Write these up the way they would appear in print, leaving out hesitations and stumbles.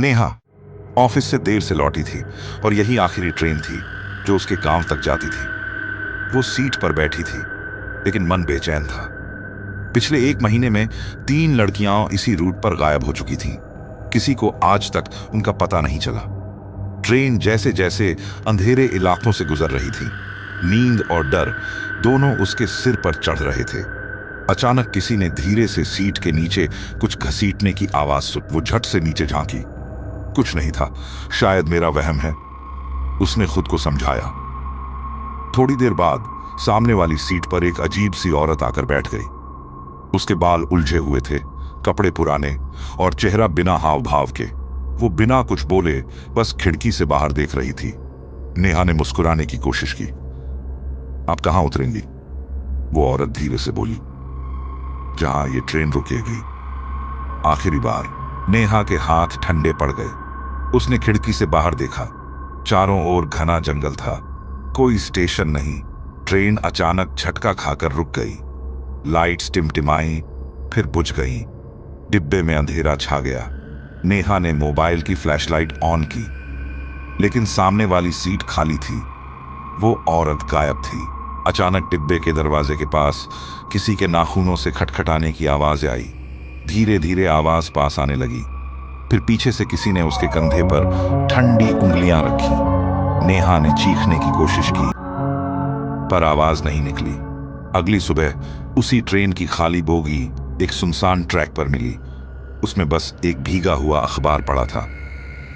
Neha office से देर से लौटी थी और यही आखिरी ट्रेन थी जो उसके गांव तक जाती थी। वो सीट पर बैठी थी लेकिन मन बेचैन था। पिछले 1 महीने में 3 लड़कियां इसी रूट पर गायब हो चुकी थीं। किसी को आज तक उनका पता नहीं चला। ट्रेन जैसे जैसे अंधेरे इलाकों से गुजर रही थी, नींद और डर दोनों उसके सिर पर चढ़ रहे थे। अचानक किसी ने धीरे से सीट के नीचे कुछ घसीटने की आवाज सुन। वो झट से नीचे झांकी। कुछ नहीं था, शायद मेरा वहम है, उसने खुद को समझाया। थोड़ी देर बाद सामने वाली सीट पर एक अजीब सी औरत आकर बैठ गई। उसके बाल उलझे हुए थे, कपड़े पुराने और चेहरा बिना हाव भाव के। वो बिना कुछ बोले बस खिड़की से बाहर देख रही थी। नेहा ने मुस्कुराने की कोशिश की। आप कहां उतरेंगी? वो औरत धीरे से बोली। जहां ये ट्रेन रुकेगी। आखिरी बार। नेहा के हाथ ठंडे पड़ गए। उसने खिड़की से बाहर देखा। चारों ओर घना जंगल था, कोई स्टेशन नहीं। ट्रेन अचानक झटका खाकर रुक गई। लाइट्स टिमटिमाई, फिर बुझ गई। डिब्बे में अंधेरा छा गया। नेहा ने मोबाइल की फ्लैशलाइट ऑन की, लेकिन सामने वाली सीट खाली थी। वो औरत गायब थी। अचानक डिब्बे के दरवाजे के पास किसी के नाखूनों से खटखटाने की आवाज आई। धीरे धीरे आवाज पास आने लगी। फिर पीछे से किसी ने उसके कंधे पर ठंडी उंगलियां रखी। नेहा ने चीखने की कोशिश की, पर आवाज नहीं निकली। अगली सुबह उसी ट्रेन की खाली बोगी एक सुनसान ट्रैक पर मिली। उसमें बस एक भीगा हुआ अखबार पड़ा था,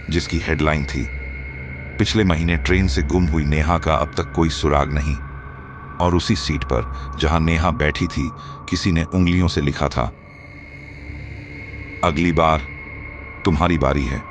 जिसकी हेडलाइन थी, पिछले महीने ट्रेन से गुम हुई नेहा का अब तक कोई सुराग नहीं। और उसी सीट पर जहां नेहा बैठी थी, किसी ने उंगलियों से लिखा था, अगली बार तुम्हारी बारी है।